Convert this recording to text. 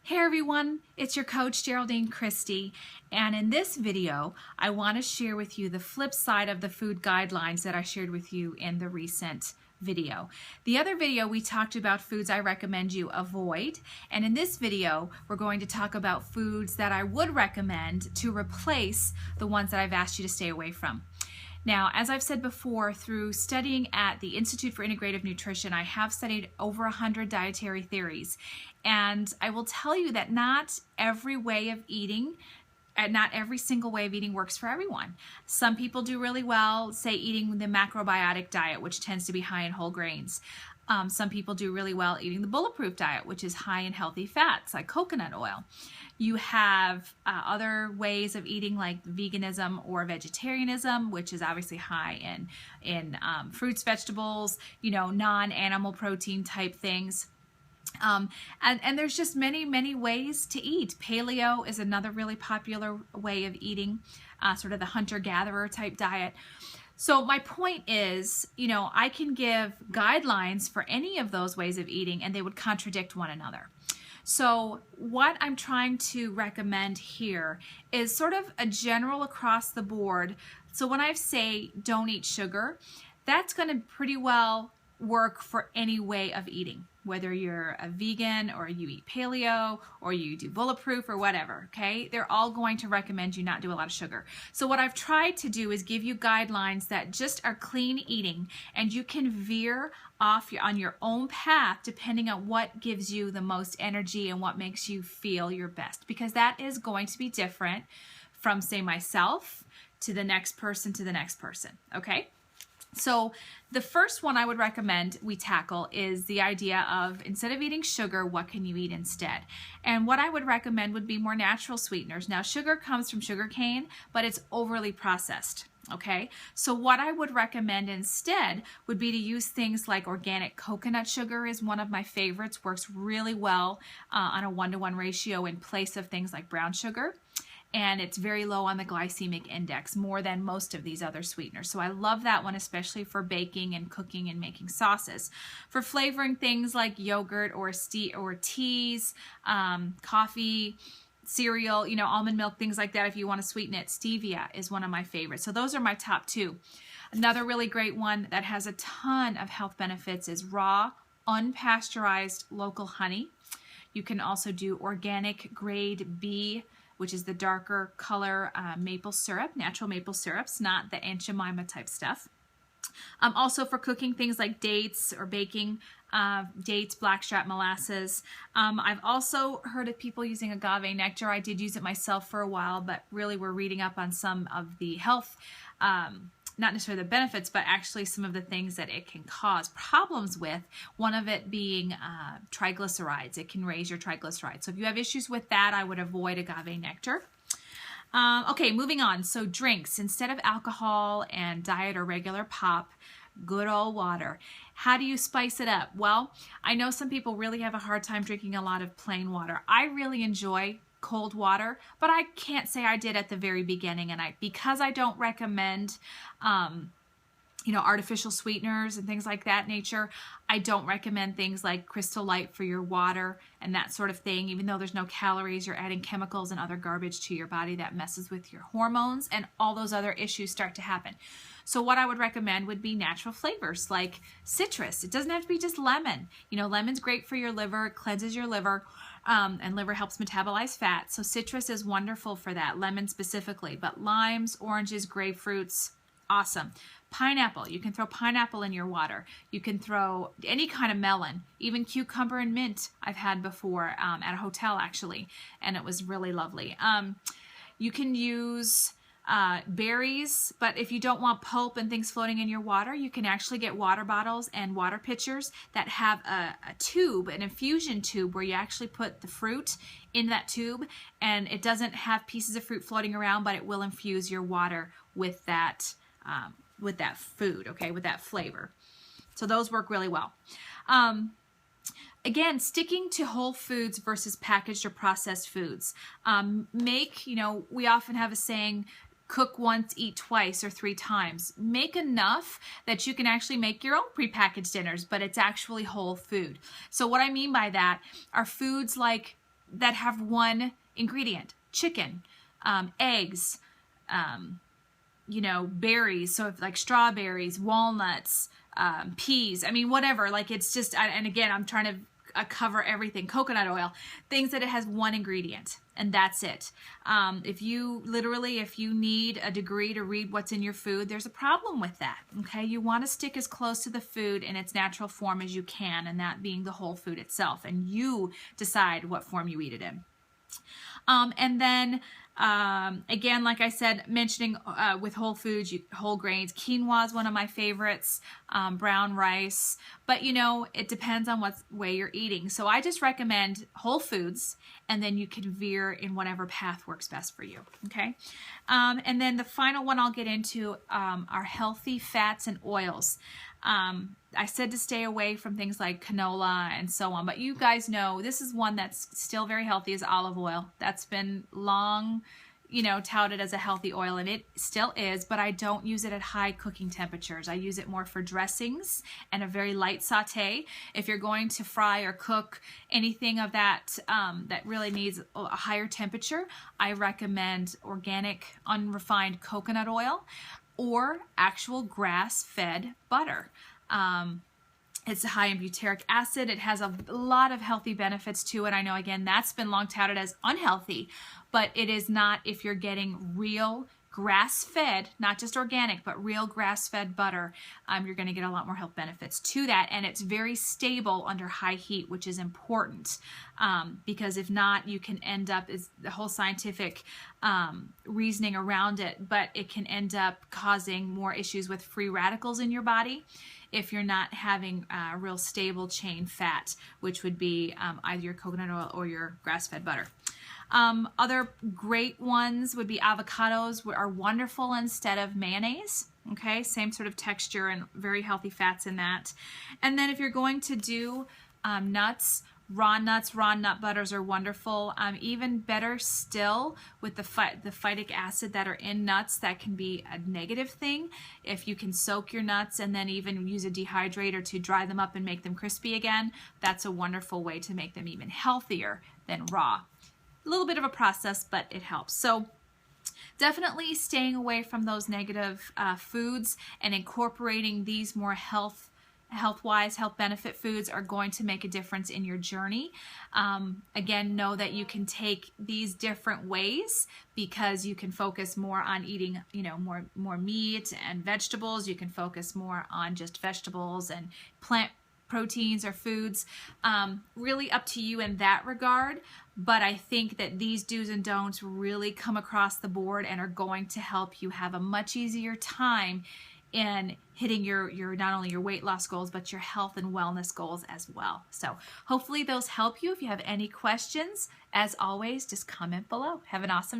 Hey everyone, it's your coach Geraldine Christie, and in this video I want to share with you the flip side of the food guidelines that I shared with you in the recent video. The other video we talked about foods I recommend you avoid, and in this video we're going to talk about foods that I would recommend to replace the ones that I've asked you to stay away from. Now, as I've said before, through studying at the Institute for Integrative Nutrition, I have studied over 100 dietary theories. And I will tell you that not every way of eating, not every single way of eating works for everyone. Some people do really well, say, eating the macrobiotic diet, which tends to be high in whole grains. Some people do really well eating the bulletproof diet, which is high in healthy fats, like coconut oil. You have other ways of eating like veganism or vegetarianism, which is obviously high in fruits, vegetables, non-animal protein type things. And there's just many ways to eat. Paleo is another really popular way of eating, sort of the hunter-gatherer type diet. So my point is, I can give guidelines for any of those ways of eating and they would contradict one another. So what I'm trying to recommend here is sort of a general across the board. So when I say don't eat sugar, that's going to pretty well work for any way of eating, whether you're a vegan or you eat paleo or you do bulletproof or whatever, okay? They're all going to recommend you not do a lot of sugar. So what I've tried to do is give you guidelines that just are clean eating, and you can veer off on your own path depending on what gives you the most energy and what makes you feel your best, because that is going to be different from, say, myself to the next person, okay? So the first one I would recommend we tackle is the idea of, instead of eating sugar, what can you eat instead? And what I would recommend would be more natural sweeteners. Now, sugar comes from sugar cane, but it's overly processed, okay? So what I would recommend instead would be to use things like organic coconut sugar is one of my favorites, works really well on a 1-to-1 ratio in place of things like brown sugar. And it's very low on the glycemic index, more than most of these other sweeteners. So I love that one, especially for baking and cooking and making sauces. For flavoring things like yogurt or teas, coffee, cereal, almond milk, things like that, if you want to sweeten it, stevia is one of my favorites. So those are my top two. Another really great one that has a ton of health benefits is raw, unpasteurized local honey. You can also do organic grade B, which is the darker color maple syrup, natural maple syrups, not the Aunt Jemima type stuff. Also for cooking things like dates or baking, dates, blackstrap molasses. I've also heard of people using agave nectar. I did use it myself for a while, but really we're reading up on some of the health, not necessarily the benefits, but actually some of the things that it can cause problems with, one of it being triglycerides. It can raise your triglycerides. So if you have issues with that, I would avoid agave nectar. Okay, moving on. So drinks, instead of alcohol and diet or regular pop, good old water. How do you spice it up? Well, I know some people really have a hard time drinking a lot of plain water. I really enjoy cold water, but I can't say I did at the very beginning, and because I don't recommend artificial sweeteners and things like that nature, I don't recommend things like Crystal Light for your water and that sort of thing. Even though there's no calories, you're adding chemicals and other garbage to your body that messes with your hormones, and all those other issues start to happen. So what I would recommend would be natural flavors like citrus. It doesn't have to be just lemon. Lemon's great for your liver, it cleanses your liver. And liver helps metabolize fat. So citrus is wonderful for that, lemon specifically, but limes, oranges, grapefruits, awesome. Pineapple, you can throw pineapple in your water. You can throw any kind of melon, even cucumber and mint I've had before at a hotel actually, and it was really lovely. You can use berries, but if you don't want pulp and things floating in your water, you can actually get water bottles and water pitchers that have a tube, an infusion tube, where you actually put the fruit in that tube, and it doesn't have pieces of fruit floating around, but it will infuse your water with that food, okay, with that flavor. So those work really well. Again, sticking to whole foods versus packaged or processed foods. We often have a saying, cook once, eat twice or 3 times. Make enough that you can actually make your own prepackaged dinners, but it's actually whole food. So what I mean by that are foods like that have one ingredient: chicken, eggs, you know, berries. So if like strawberries, walnuts, peas, I mean, whatever, like it's just, and again, I'm trying to cover everything, coconut oil, things that it has one ingredient and that's it. If you need a degree to read what's in your food, there's a problem with that. Okay, you want to stick as close to the food in its natural form as you can, and that being the whole food itself, and you decide what form you eat it in. And then again, like I said, mentioning with whole foods, whole grains, quinoa is one of my favorites, brown rice, but you know, it depends on what way you're eating. So I just recommend whole foods, and then you can veer in whatever path works best for you, okay? And then the final one I'll get into are healthy fats and oils. I said to stay away from things like canola and so on, but you guys know this is one that's still very healthy, is olive oil. That's been long, you know, touted as a healthy oil, and it still is, but I don't use it at high cooking temperatures. I use it more for dressings and a very light saute. If you're going to fry or cook anything of that that really needs a higher temperature, I recommend organic, unrefined coconut oil or actual grass-fed butter. It's high in butyric acid. It has a lot of healthy benefits to it. I know, again, that's been long touted as unhealthy, but it is not if you're getting real grass-fed, not just organic, but real grass-fed butter. You're going to get a lot more health benefits to that, and it's very stable under high heat, which is important, because if not, you can end up, is the whole scientific reasoning around it, but it can end up causing more issues with free radicals in your body if you're not having real stable chain fat, which would be either your coconut oil or your grass-fed butter. Other great ones would be avocados, are wonderful instead of mayonnaise. Okay, same sort of texture and very healthy fats in that. And then if you're going to do nuts, raw nut butters are wonderful. Even better still with the phytic acid that are in nuts, that can be a negative thing. If you can soak your nuts and then even use a dehydrator to dry them up and make them crispy again, that's a wonderful way to make them even healthier than raw. A little bit of a process, but it helps. So definitely staying away from those negative foods and incorporating these more health-wise, health benefit foods are going to make a difference in your journey. Again, know that you can take these different ways because you can focus more on eating, you know, more meat and vegetables. You can focus more on just vegetables and plant proteins or foods. Really up to you in that regard, but I think that these do's and don'ts really come across the board and are going to help you have a much easier time in hitting your not only your weight loss goals, but your health and wellness goals as well. So hopefully those help you. If you have any questions, as always, just comment below. Have an awesome day.